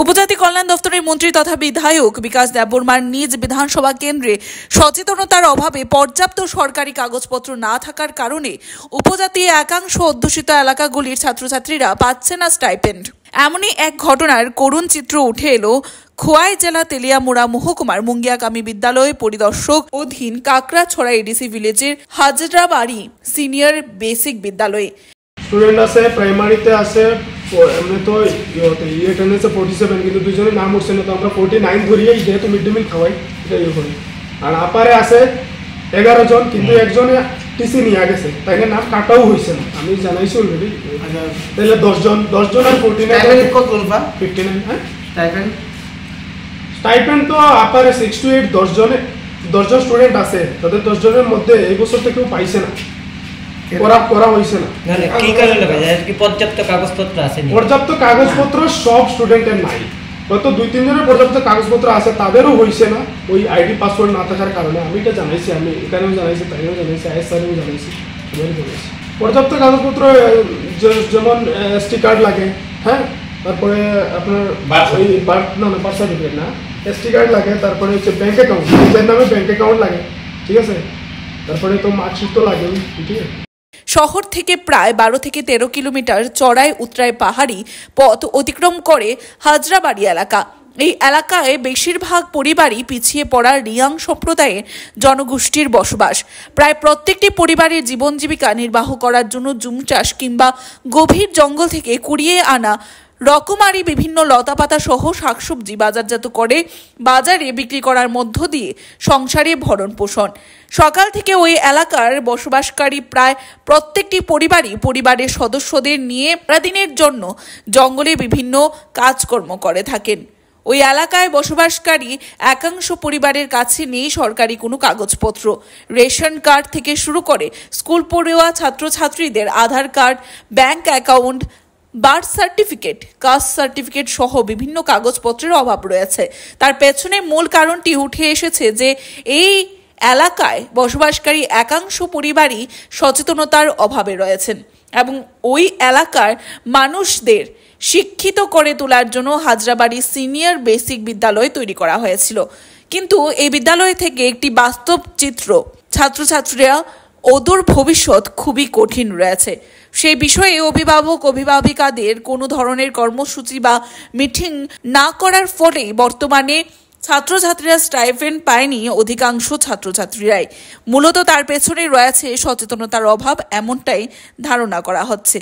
উপজাতি কল্যাণ দপ্তরের মন্ত্রী তথা বিধায়ক বিকাশ দেববর্মার নিজ বিধানসভা কেন্দ্রে সচেতনতার অভাবে পর্যাপ্ত সরকারি কাগজপত্র না থাকার কারণে উপজাতি একাংশ অধ্যুষিত এলাকাগুলির ছাত্রছাত্রীরা পাচ্ছে না স্টাইপেন্ড। এমনই এক ঘটনার করুণ চিত্র উঠে এলো খোয়াই জেলা তেলিয়ামুড়া মহকুমার মুঙ্গিয়াকামী বিদ্যালয় পরিদর্শক অধীন কাকড়াছড়া এডিসি ভিলেজের হাজরাবাড়ি সিনিয়র বেসিক বিদ্যালয়ে স্টুডেন্ট আছে, প্রাইমারিতে আছে, এমনি তো অ্যাটেন্ডেন্সে 47, কিন্তু দুজনের নাম উঠছে না, তো আমরা 49 ধরিয়েই যেহেতু মিড ডে মিল খাওয়াই এটা করি। আর আপারে আছে 11 জন, কিন্তু একজনে টিসি নিয়ে গেছে, তাই নাম কাটাও হয়েছে না, আমি জানাইছি অলরেডি। তাহলে 10 জন আর 49 59। হ্যাঁ, স্টাইপেন্ড তো আপারে 6 to 8 10 জন স্টুডেন্ট আছে, তাদের 10 জনের মধ্যে এই বছর তো কেউ পাইছে না, করা হয়েছে না। কি কারণে কি পর্যাপ্ত কাগজপত্র আছে? পর্যাপ্ত কাগজপত্র সব স্টুডেন্টের নাই, হয়তো 2-3 জনের পর্যাপ্ত কাগজপত্র আছে, তাদেরও হয়েছে না ওই আইডি পাসওয়ার্ড না থাকার কারণে। আমি এটা জানাইছি, আমি এখানেও জানাইছি, তাইও জানাইছি, আইএস স্যারেও জানাইছি, সবাই জানাইছি। পর্যাপ্ত কাগজপত্র যেমন এসটি কার্ড লাগে, হ্যাঁ, তারপরে আপনার ওই বার্থ সার্টিফিকেট না, এসটি কার্ড লাগে, তারপরে হচ্ছে ব্যাঙ্ক অ্যাকাউন্ট, নিজের নামে ব্যাঙ্ক অ্যাকাউন্ট লাগে, ঠিক আছে, তারপরে তো মার্কশিট তো লাগে, ঠিক আছে। শহর থেকে প্রায় 12 থেকে 13 কিলোমিটার চড়াই উতরাই পাহাড়ি পথ অতিক্রম করে হাজরাবাড়ি এলাকা। এই এলাকায় বেশিরভাগ পরিবারই পিছিয়ে পড়া রিয়াং সম্প্রদায়ের জনগোষ্ঠীর বসবাস। প্রায় প্রত্যেকটি পরিবারের জীবন জীবিকা নির্বাহ করার জন্য জুম চাষ কিংবা গভীর জঙ্গল থেকে কুড়িয়ে আনা রকমারি বিভিন্ন লতাপাতা সহ শাকসবজি বাজারজাত করে বাজারে বিক্রি করার মধ্য দিয়ে সংসারে ভরণ পোষণ। সকাল থেকে ওই এলাকার বসবাসকারী প্রায় প্রত্যেকটি পরিবারই পরিবারের সদস্যদের নিয়ে সারাদিনের জন্য জঙ্গলে বিভিন্ন কাজকর্ম করে থাকেন। ওই এলাকায় বসবাসকারী একাংশ পরিবারের কাছে নেই সরকারি কোনো কাগজপত্র। রেশন কার্ড থেকে শুরু করে স্কুল পড়ুয়া ছাত্রছাত্রীদের Aadhaar card, bank account, birth certificate, caste certificate সহ বিভিন্ন কাগজপত্রের অভাব রয়েছে। তার পেছনে মূল কারণটি উঠে এসেছে যে এই এলাকায় বসবাসকারী একাংশ পরিবারই সচেতনতার অভাবে রয়েছেন এবং ওই এলাকার মানুষদের শিক্ষিত করে তোলার জন্য হাজরাবাড়ি সিনিয়র বেসিক বিদ্যালয় তৈরি করা হয়েছিল। কিন্তু এই বিদ্যালয় থেকে একটি বাস্তব চিত্র, ছাত্রছাত্রীরা অদূর ভবিষ্যৎ খুবই কঠিন রয়েছে। সেই বিষয়ে অভিভাবিকাদের কোনো ধরনের কর্মসূচি বা মিটিং না করার ফলেই বর্তমানে ছাত্রছাত্রীরা স্টাইপেন্ড পায়নি অধিকাংশ ছাত্রছাত্রীরাই। মূলত তার পেছনে রয়েছে সচেতনতার অভাব, এমনটাই ধারণা করা হচ্ছে।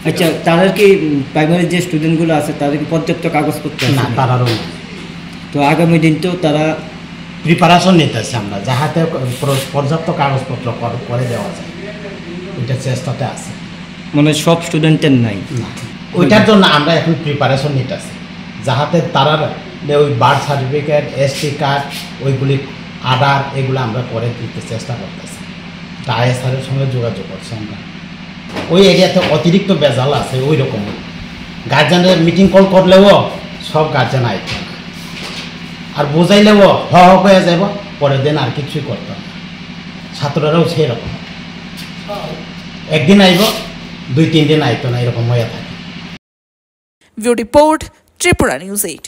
আচ্ছা, তাদের কি প্রাইমারি যে স্টুডেন্টগুলো আছে তাদের কি পর্যাপ্ত কাগজপত্র না? তারারও তো আগামী দিন তো তারা প্রিপারেশন নিতেছে, আমরা যাহাতে পর্যাপ্ত কাগজপত্র করে দেওয়া যায়, ওইটা চেষ্টাতে আছে। মানে সব স্টুডেন্টের নাই না, ওইটার জন্য আমরা এখন প্রিপারেশন নিতেছি, যাহাতে তারা ওই বার্থ সার্টিফিকেট, এসটি কার্ড, ওইগুলি আধার, এগুলো আমরা করে দিতে চেষ্টা করতেছি। আইএস স্যারের সঙ্গে যোগাযোগ করছি আমরা। ওই এরিয়াতে অতিরিক্ত বেজাল আছে, ওই রকম গার্জেনের মিটিং কল করলেও সব গার্জেন আইত আর বোঝাইলেও হয়ে যাব, পরের দিন আর কিছুই করতাম না। ছাত্ররাও সেই রকম, একদিন আইব, 2-3 দিন আইতো না, এরকম হয়ে থাকে। Video report, Tripura news 8।